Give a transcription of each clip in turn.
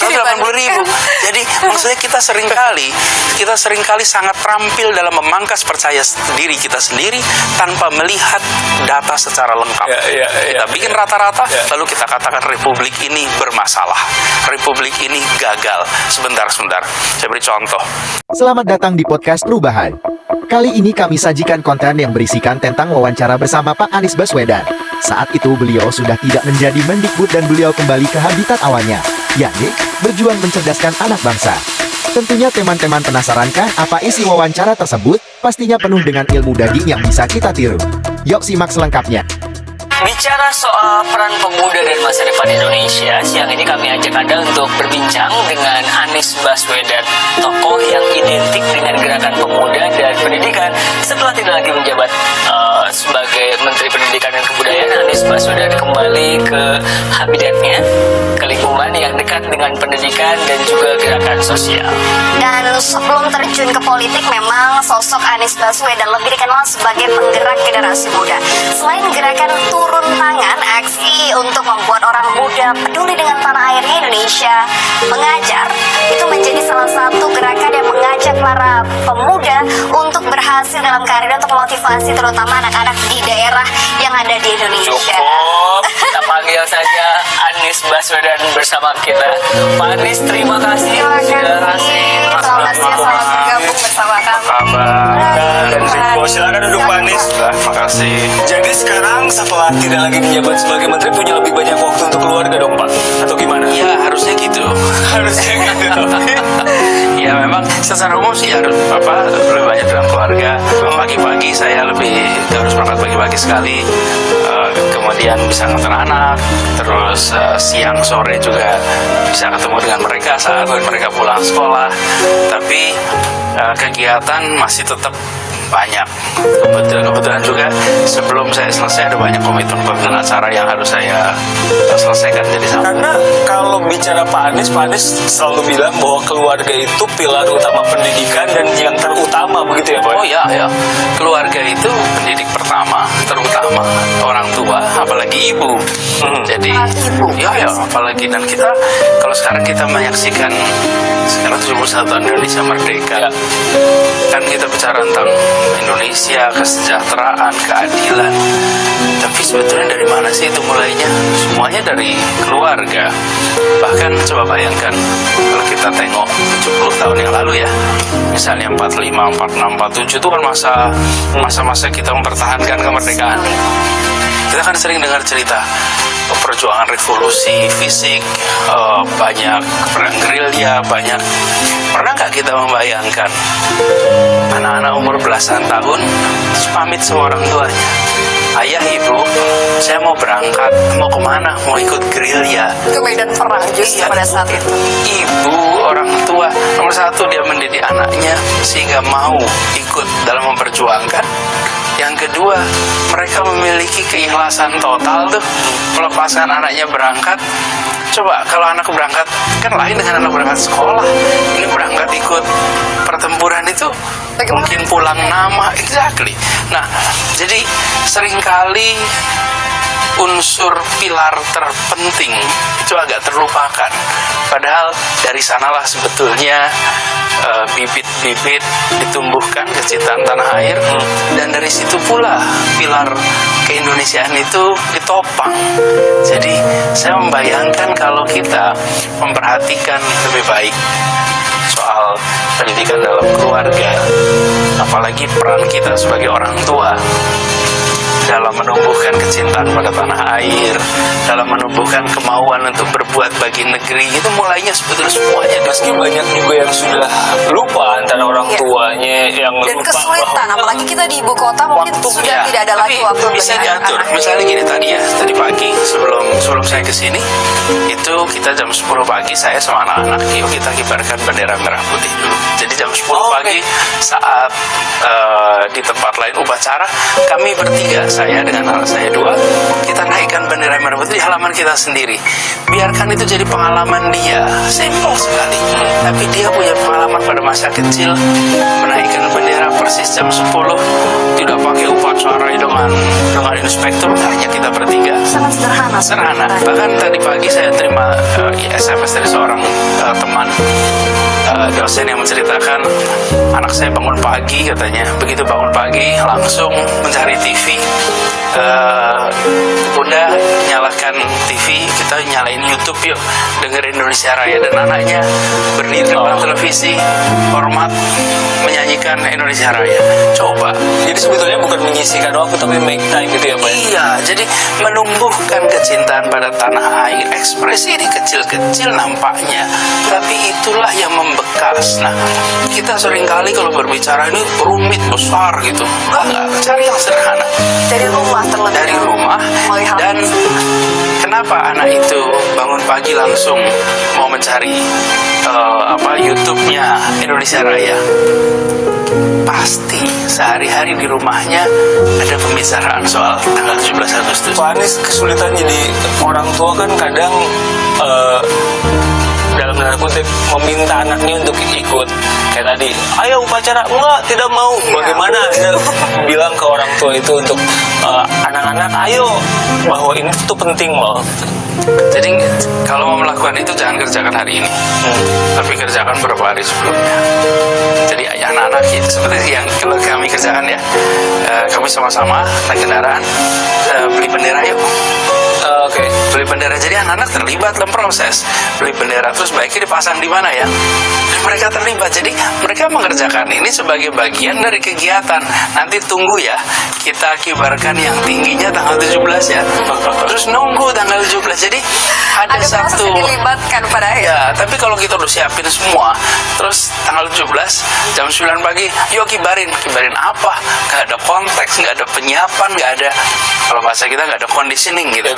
ada 180.000. Jadi maksudnya kita seringkali sangat terampil dalam memangkas percaya diri kita sendiri tanpa melihat data secara lengkap. Kita bikin rata-rata, lalu kita katakan republik ini bermasalah, republik ini gagal. Sebentar, saya beri contoh. Selamat datang di podcast Perubahan. Kali ini kami sajikan konten yang berisikan tentang wawancara bersama Pak Anies Baswedan. Saat itu beliau sudah tidak menjadi Mendikbud dan beliau kembali ke habitat awalnya, yakni berjuang mencerdaskan anak bangsa. Tentunya teman-teman penasaran kan apa isi wawancara tersebut? Pastinya penuh dengan ilmu daging yang bisa kita tiru. Yuk simak selengkapnya. Bicara soal peran pemuda dan masa depan Indonesia, siang ini kami ajak Anda untuk berbincang dengan Anies Baswedan, tokoh yang identik dengan gerakan pemuda dan pendidikan. Setelah tidak lagi menjabat sebagai Menteri Pendidikan dan Kebudayaan, Anies Baswedan kembali ke habitatnya, ke lingkungan yang dekat dengan pendidikan dan juga gerakan sosial. Dan sebelum terjun ke politik, memang sosok Anies Baswedan lebih dikenal sebagai penggerak generasi muda. Selain gerakan turun tangan, aksi untuk membuat orang muda peduli dengan tanah airnya Indonesia mengajar, itu menjadi salah satu gerakan yang mengajak para pemuda untuk berhasil dalam karir, untuk memotivasi terutama anak-anak di daerah yang ada di Indonesia. Cukup, kita panggil saja Anies Baswedan bersama kita. Pak Anies, terima kasih. Selamat siang, selamat bergabung bersama kami. Dan Riko, silakan duduk Pak Anies. Terima kasih. Jadi sekarang setelah tidak lagi menjabat sebagai menteri, punya lebih banyak waktu untuk keluarga dong Pak? Atau gimana? Ya harusnya gitu. Harusnya gitu. Ya memang secara umum sih harus lebih banyak dengan keluarga. Pagi-pagi saya harus berangkat pagi-pagi sekali. Kemudian bisa nganter anak. Terus siang sore juga bisa ketemu dengan mereka saat mereka pulang sekolah. Tapi kegiatan masih tetap banyak. Kebetulan juga sebelum saya selesai ada banyak komitmen acara yang harus saya selesaikan. Jadi karena kalau bicara Pak Anies selalu bilang bahwa keluarga itu pilar utama pendidikan dan yang terutama, begitu ya Pak? Oh ya, keluarga itu pendidik pertama, terutama orang tua, apalagi ibu. Jadi ya apalagi, dan kita kalau sekarang kita menyaksikan sekarang 71 tahun Indonesia merdeka, kan kita bicara tentang Indonesia, kesejahteraan, keadilan. Tapi sebetulnya dari mana sih itu mulainya? Semuanya dari keluarga. Bahkan coba bayangkan kalau kita tengok 70 tahun yang lalu ya, misalnya 45, 46, 47 itu kan masa-masa kita mempertahankan kemerdekaan. Kita kan sering dengar cerita perjuangan revolusi fisik, banyak perang gerilya, banyak. Pernah nggak kita membayangkan anak-anak umur belasan tahun terus pamit sama orang tuanya? Ayah, ibu, saya mau berangkat, mau kemana? Mau ikut gerilya. Ke medan perang justru pada saat itu. Ibu, orang tua, nomor satu dia mendidik anaknya sehingga mau ikut dalam memperjuangkan. Yang kedua, mereka memiliki keikhlasan total tuh melepaskan anaknya berangkat. Coba kalau anak berangkat kan lain dengan anak berangkat sekolah. Ini berangkat ikut pertempuran itu mungkin pulang nama, exactly. Nah, jadi seringkali unsur pilar terpenting itu agak terlupakan. Padahal dari sanalah sebetulnya bibit-bibit ditumbuhkan kecintaan tanah air, dan dari situ pula pilar keindonesiaan itu ditopang. Jadi saya membayangkan kalau kita memperhatikan lebih baik soal pendidikan dalam keluarga, apalagi peran kita sebagai orang tua dalam menumbuhkan kecintaan pada tanah air, dalam menumbuhkan kemauan untuk berbuat bagi negeri, itu mulainya sebetulnya semuanya. Meski banyak juga yang sudah lupa antara orang tuanya yang dan lupa kesulitan, apalagi kita di ibu kota mungkin sudah tidak ada lagi waktu bisa bagi diatur. anak-anak. Misalnya gini tadi pagi sebelum saya kesini itu kita jam 10 pagi saya sama anak-anak kita kibarkan bendera merah putih dulu. Jadi jam 10 pagi saat di tempat lain upacara kami bertiga saya dengan anak saya 2, kita naikkan bendera merah putih di halaman kita sendiri. Biarkan itu jadi pengalaman dia, simple sekali. Tapi dia punya pengalaman pada masa kecil menaikkan bendera persis jam 10, tidak pakai upacara dengan inspektur, hanya kita bertiga. Sangat Sederhana. Bahkan tadi pagi saya terima SMS dari seorang teman dosen yang menceritakan anak saya bangun pagi, katanya begitu bangun pagi langsung mencari TV. Bunda nyalakan TV, kita nyalain YouTube yuk, dengerin Indonesia Raya, dan anaknya berdiri di depan televisi hormat menyanyikan Indonesia Raya. Coba. Jadi sebetulnya bukan menyisihkan waktu tapi make time gitu ya Pak? Iya, jadi menumbuhkan kecintaan pada tanah air. Ekspresi ini kecil-kecil nampaknya, tapi itulah yang membekas. Nah, kita seringkali kalau berbicara ini rumit, besar gitu. Enggak, cari yang sederhana. Dari rumah terlebih Dari rumah. melihat. Dan kenapa anak itu bangun pagi langsung mau mencari YouTube-nya Indonesia Raya? Pasti sehari-hari di rumahnya ada pembicaraan soal tanggal 17 Agustus. Pak Anies kesulitan jadi orang tua kan kadang dalam tanda kutip meminta anaknya untuk ikut kayak tadi, ayo upacara, enggak, tidak mau. Bagaimana Anda bilang ke orang tua itu untuk anak-anak, ayo, bahwa ini tuh penting loh. Jadi kalau mau melakukan itu jangan kerjakan hari ini, tapi kerjakan beberapa hari sebelumnya. Jadi anak-anak seperti yang kalau kami kerjakan ya, kami sama-sama naik kendaraan, beli bendera yuk. Oke. Beli bendera, jadi anak-anak terlibat dalam proses beli bendera, terus baiknya dipasang di mana ya. Dan mereka terlibat, jadi mereka mengerjakan ini sebagai bagian dari kegiatan. Nanti tunggu ya, kita kibarkan yang tingginya tanggal 17 ya. Terus nunggu tanggal 17. Jadi ada proses satu yang dilibatkan pada akhirnya. ya, tapi kalau kita udah siapin semua, terus tanggal 17 jam 9 pagi, yuk kibarin apa? Gak ada konteks, gak ada penyiapan, gak ada, kalau bahasa kita gak ada conditioning gitu.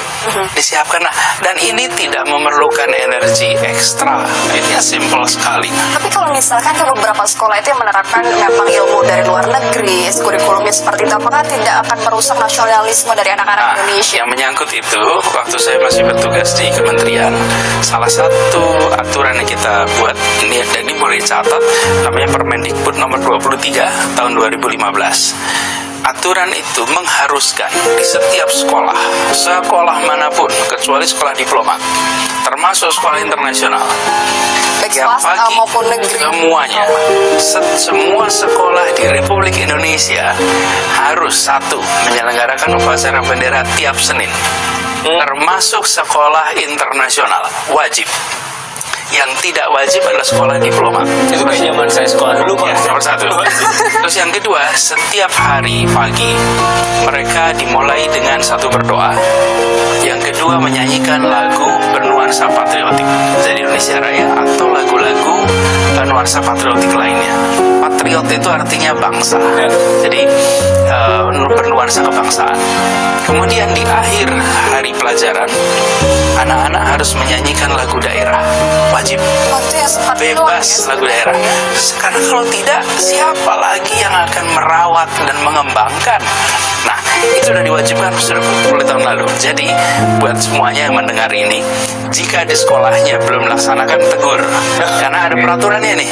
Disiapkan. Nah, dan ini tidak memerlukan energi ekstra. Ini simple sekali. Tapi kalau misalkan ke beberapa sekolah itu yang menerapkan memang ilmu dari luar negeri, kurikulumnya seperti itu, apakah tidak akan merusak nasionalisme dari anak-anak Nah, Indonesia? yang menyangkut itu, waktu saya masih bertugas di kementerian, salah satu aturan yang kita buat ini, dan ini boleh dicatat, namanya Permendikbud nomor 23 tahun 2015. Aturan itu mengharuskan di setiap sekolah manapun, kecuali sekolah diplomat, termasuk sekolah internasional, Baik yang swasta pagi, maupun negeri. semuanya, semua sekolah di Republik Indonesia harus menyelenggarakan upacara bendera tiap Senin, termasuk sekolah internasional, wajib. Yang tidak wajib adalah sekolah diplomat. Itu kayak zaman saya sekolah dulu Pak. Ya, nomor 1. Terus yang kedua, setiap hari pagi mereka dimulai dengan satu berdoa. Yang kedua, menyanyikan lagu bernuansa patriotik dari Indonesia Raya atau lagu-lagu nuansa patriotik lainnya. Patriot itu artinya bangsa. Jadi bernuansa kebangsaan. Kemudian di akhir hari pelajaran, anak-anak harus menyanyikan lagu daerah. Wajib. Waktu yang sempat Bebas lagu daerah. Karena kalau tidak, siapa lagi yang akan merawat dan mengembangkan? Nah, itu sudah diwajibkan sudah 10 tahun lalu. Jadi, buat semuanya yang mendengar ini, jika di sekolahnya belum melaksanakan, tegur. Karena ada peraturannya nih.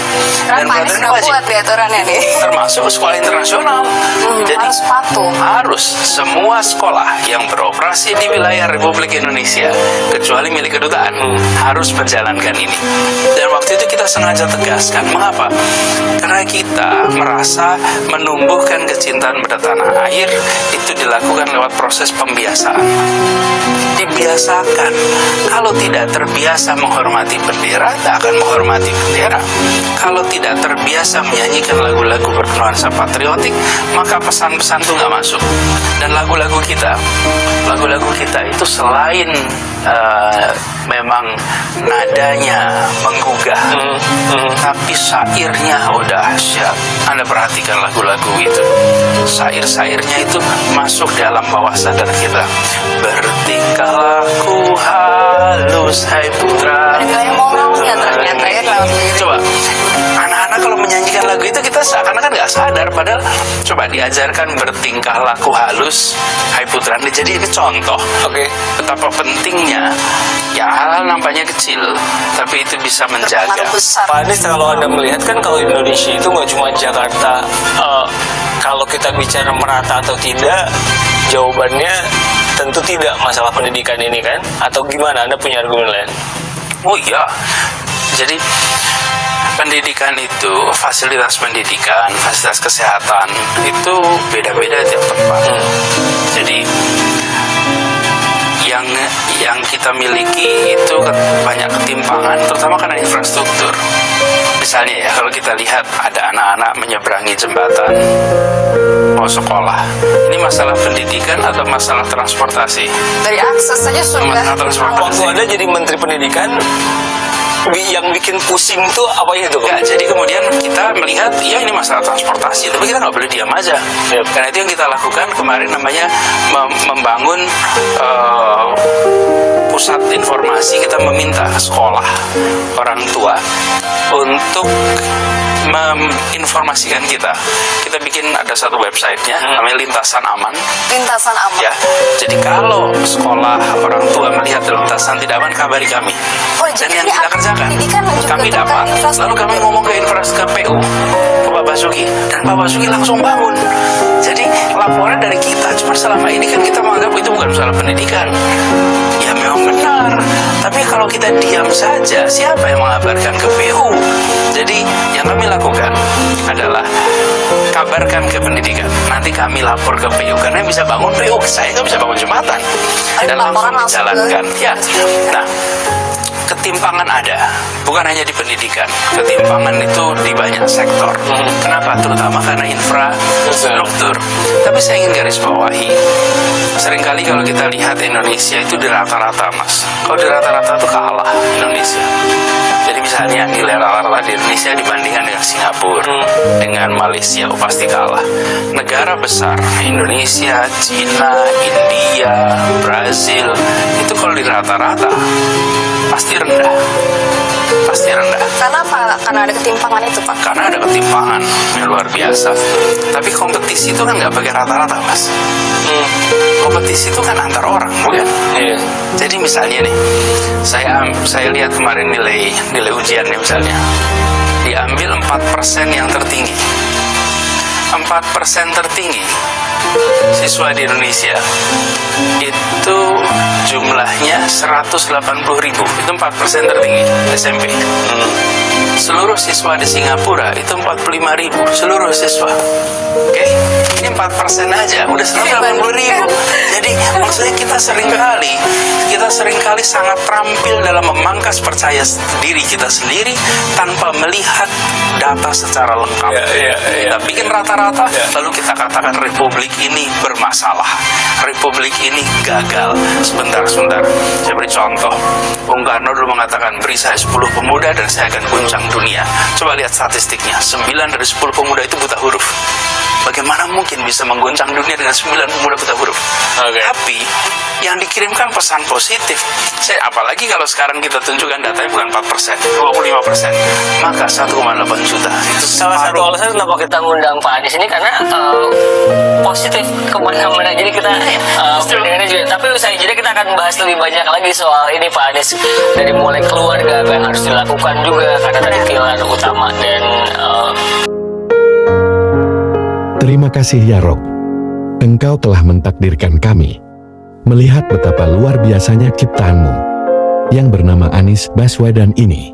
Dan Pak Anies peraturannya udah wajib. buat di aturannya nih. Termasuk sekolah internasional. Jadi Harus patuh. harus semua sekolah yang beroperasi di wilayah Republik Indonesia, kecuali milik kedutaan, harus menjalankan ini. Dan waktu itu kita sengaja tegaskan. Mengapa? Karena kita merasa menumbuhkan kecintaan pada tanah air itu dilakukan lewat proses pembiasaan. Dibiasakan. Kalau tidak terbiasa menghormati bendera, tak akan menghormati bendera. Kalau tidak terbiasa menyanyikan lagu-lagu bernuansa patriotik, maka pesan-pesan itu nggak masuk. Dan lagu-lagu kita itu selain memang nadanya menggugah, tapi syairnya dahsyat. Anda perhatikan lagu-lagu itu, syair-syairnya itu masuk dalam bawah sadar kita. Bertingkah laku halus hai putra. Ada nilai moralnya ternyata ya lewat lirik. Coba, anak-anak kalau menyanyikan lagu itu kita seakan-akan nggak sadar, padahal coba diajarkan bertingkah laku halus. Hai putra, jadi ini contoh betapa pentingnya yang hal-hal nampaknya kecil tapi itu bisa menjaga. Berpengaruh besar. Pak Anies, kalau Anda melihat kan kalau Indonesia itu nggak cuma Jakarta, kalau kita bicara merata atau tidak, jawabannya tentu tidak masalah pendidikan ini kan? Atau gimana? Anda punya argumen lain? Oh iya, jadi pendidikan itu, fasilitas pendidikan, fasilitas kesehatan itu beda-beda tiap tempat. Jadi yang kita miliki itu banyak ketimpangan, terutama karena infrastruktur. Misalnya ya, kalau kita lihat ada anak-anak menyeberangi jembatan mau sekolah, ini masalah pendidikan atau masalah transportasi? Dari akses saja sudah. Masalah transportasi. Waktu Anda jadi Menteri Pendidikan, yang bikin pusing tuh apa itu? Ya, jadi kemudian kita melihat, ya ini masalah transportasi, tapi kita nggak boleh diam aja. Karena itu yang kita lakukan kemarin namanya membangun pusat informasi. Kita meminta sekolah, orang tua untuk menginformasikan kita. Kita bikin ada satu websitenya namanya Lintasan Aman. Lintasan aman. Ya, jadi kalau sekolah orang tua melihat lintasan tidak aman, kabari kami. Oh, Dan jadi yang ini kita kerjakan, pendidikan juga kami tentang dapat, infrastruktur. lalu kami ngomong ke infrastruktur PU, ke Pak Basuki, dan Pak Basuki langsung bangun. Jadi laporan dari kita, cuma selama ini kan kita menganggap itu bukan masalah pendidikan. Ya memang benar, tapi kalau kita diam saja, siapa yang mengabarkan ke PU? Jadi yang kami lakukan adalah kabarkan ke pendidikan, nanti kami lapor ke PU, karena yang bisa bangun PU, saya nggak bisa bangun jembatan, dan langsung dijalankan. Ya, nah, ketimpangan ada, bukan hanya di pendidikan. Ketimpangan itu di banyak sektor. Kenapa? Terutama karena infrastruktur. Tapi saya ingin garis bawahi, seringkali kalau kita lihat Indonesia itu di rata-rata, Mas. Kalau di rata-rata itu kalah Indonesia. Jadi misalnya nilai rata-rata di Indonesia dibandingkan dengan Singapura, dengan Malaysia, pasti kalah. Negara besar, Indonesia, Cina, India, Brazil, itu kalau di rata-rata pasti rendah. Pasti rendah. Karena apa? Karena ada ketimpangan itu, Pak. Karena ada ketimpangan yang luar biasa. Tapi kompetisi itu kan nggak pakai rata-rata, Mas. Kompetisi itu kan antar orang, bukan? Iya. Jadi misalnya nih, saya lihat kemarin nilai ujian nih misalnya, diambil 4% yang tertinggi. 4% tertinggi siswa di Indonesia itu jumlahnya 180.000. Itu 4% tertinggi SMP. Seluruh siswa di Singapura itu 45.000 seluruh siswa. Oke, ini 4% aja udah 180.000. Jadi maksudnya kita seringkali sangat terampil dalam memangkas percaya diri kita sendiri tanpa melihat data secara lengkap. Kita bikin rata-rata, lalu kita katakan republik ini bermasalah, republik ini gagal. Sebentar, saya beri contoh. Bung Karno dulu mengatakan, beri saya 10 pemuda dan saya akan guncang dunia. Coba lihat statistiknya, 9 dari 10 pemuda itu buta huruf. Bagaimana mungkin bisa mengguncang dunia dengan 9 pemuda buta huruf? Tapi yang dikirimkan pesan positif. Apalagi kalau sekarang kita tunjukkan datanya bukan 4%, 25%, maka 1,8 juta. Itu Salah satu alasan kenapa kita ngundang Pak Anies ini karena positif kemana-mana. Jadi kita pendengarnya juga. Tapi usai jeda kita akan bahas lebih banyak lagi soal ini Pak Anies, dari mulai keluarga apa yang harus dilakukan juga, karena tadi pilar utama dan Terima kasih ya Rob. Engkau telah mentakdirkan kami melihat betapa luar biasanya ciptaanmu yang bernama Anies Baswedan ini.